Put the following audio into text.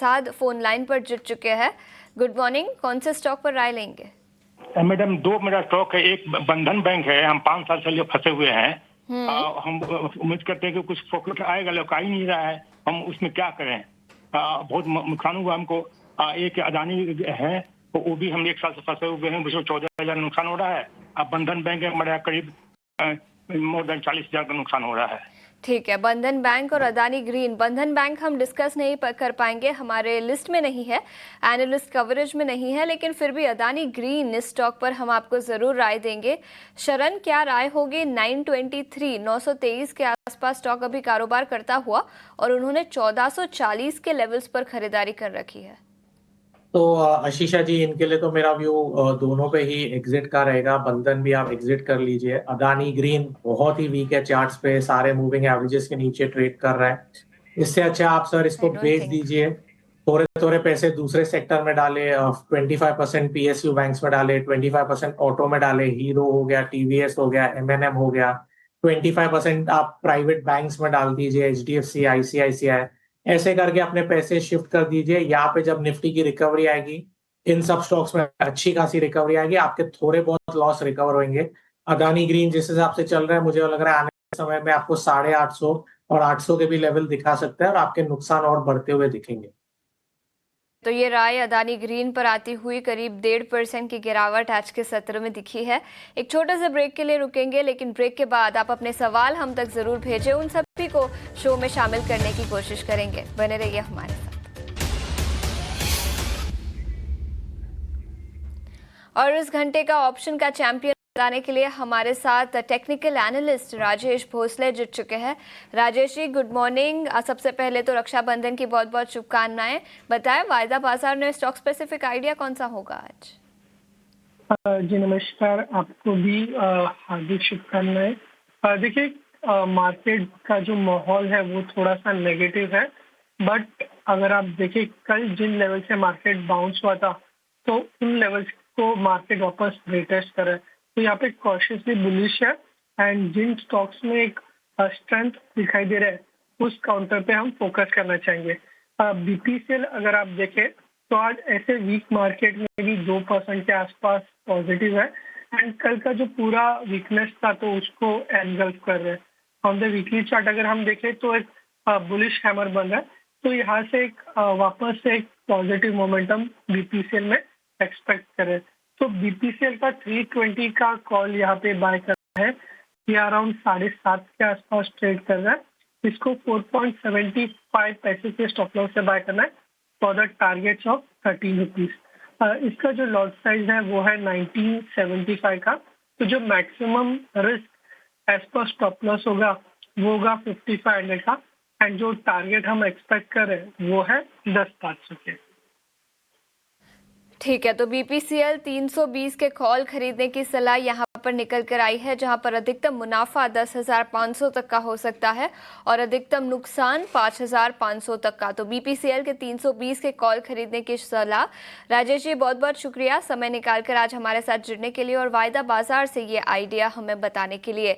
साथ phone line पर जुड़ चुके हैं। गुड मॉर्निंग, कौन से स्टॉक पर राय लेंगे? मैडम दो मेरा स्टॉक है। एक बंधन बैंक है, हम 5 साल से फंसे हुए हैं। हम उम्मीद करते हैं कि कुछ प्रॉफिट आएगा, लेकिन आ ही नहीं रहा है। हम उसमें क्या करें? बहुत नुकसान हुआ हमको। एक अदानी है, तो वो भी हम 1 साल से फंसे हुए हैं, उसमें 14,000 नुकसान हो रहा है। अब बंधन बैंक है, हमारा करीब मोर देन 40,000 का नुकसान हो रहा है। ठीक है, बंधन बैंक और अदानी ग्रीन। बंधन बैंक हम डिस्कस नहीं कर पाएंगे, हमारे लिस्ट में नहीं है, एनालिस्ट कवरेज में नहीं है, लेकिन फिर भी अदानी ग्रीन इस स्टॉक पर हम आपको जरूर राय देंगे। शरण, क्या राय होगी? 923 के आसपास स्टॉक अभी कारोबार करता हुआ और उन्होंने 1440 के लेवल्स पर खरीदारी कर रखी है। तो आशीषा जी, इनके लिए तो मेरा व्यू दोनों पे ही एग्जिट का रहेगा। बंधन भी आप एग्जिट कर लीजिए। अदानी ग्रीन बहुत ही वीक है, चार्ट्स पे सारे मूविंग एवरेजेस के नीचे ट्रेड कर रहा है। इससे अच्छा आप सर इसको बेच दीजिए, थोड़े थोड़े पैसे दूसरे सेक्टर में डाले। 25% पीएसयू बैंक्स में डाले, 25% ऑटो में डाले, हीरो हो गया, टीवीएस हो गया, एमएनएम हो गया। 25% आप प्राइवेट बैंक्स में डाल दीजिए, एचडीएफसी, आईसीआईसीआई। ऐसे करके अपने पैसे शिफ्ट कर दीजिए। यहाँ पे जब निफ्टी की रिकवरी आएगी, इन सब स्टॉक्स में अच्छी खासी रिकवरी आएगी, आपके थोड़े बहुत लॉस रिकवर होंगे। अदानी ग्रीन जिस हिसाब से चल रहा है, मुझे लग रहा है आने वाले समय में आपको 850 और 800 के भी लेवल दिखा सकता है और आपके नुकसान और बढ़ते हुए दिखेंगे। तो ये राय अदानी ग्रीन पर आती हुई करीब 1.5% की गिरावट आज के सत्र में दिखी है। एक छोटे से ब्रेक के लिए रुकेंगे, लेकिन ब्रेक के बाद आप अपने सवाल हम तक जरूर भेजें, उन सभी को शो में शामिल करने की कोशिश करेंगे। बने रहिए हमारे साथ। और इस घंटे का ऑप्शन का चैंपियन बताने के लिए हमारे साथ टेक्निकल एनालिस्ट राजेश भोसले जुड़ चुके हैं। Rajesh ji, good morning. सबसे पहले तो रक्षाबंधन की बहुत बहुत शुभकामनाएं। बताएं, वायदा बाजार में स्टॉक स्पेसिफिक आइडिया कौन सा होगा आज? जी नमस्कार, आपको भी हार्दिक शुभकामनाएं। देखिए, मार्केट का जो माहौल है वो थोड़ा सा नेगेटिव है, बट अगर आप देखिए कल जिन लेवल से मार्केट बाउंस हुआ था, तो उन लेवल्स को मार्केट वापस रिटेस्ट कर रहा है। तो यहाँ पे कॉशियसली बुलिश है, एंड जिन स्टॉक्स में एक स्ट्रेंथ दिखाई दे रहा है, उस काउंटर पे हम फोकस करना चाहेंगे। बीपीसीएल अगर आप देखें तो आज ऐसे वीक मार्केट में भी 2% के आसपास पॉजिटिव है, एंड कल का जो पूरा वीकनेस था तो उसको एनगल्फ कर रहे हैं। ऑन द वीकली चार्ट अगर हम देखें तो एक बुलिश हैमर बन रहा है, तो यहाँ से एक वापस से एक पॉजिटिव मोमेंटम बीपीसीएल में एक्सपेक्ट करें। तो बीपीसीएल का 320 का कॉल यहाँ पे बाय कर रहा है, ये अराउंड 7.5 के आसपास ट्रेड कर रहा है। इसको 4.75 पैसे के स्टॉप लॉस से बाय करना है for the targets of 13 rupees. इसका जो लॉट साइज है वो है 1975 का। तो जो मैक्सिमम रिस्क एज पर स्टॉप लॉस होगा वो होगा 5500 का, एंड जो टारगेट हम एक्सपेक्ट कर रहे हैं वो है 10,500 के। ठीक है, तो बीपीसीएल 320 के कॉल खरीदने की सलाह यहाँ पर निकल कर आई है, जहां पर अधिकतम मुनाफा 10,500 तक का हो सकता है और अधिकतम नुकसान 5,500 तक का। तो बीपीसीएल के 320 के कॉल खरीदने की सलाह। राजेश जी, बहुत बहुत शुक्रिया समय निकालकर आज हमारे साथ जुड़ने के लिए और वायदा बाजार से ये आइडिया हमें बताने के लिए।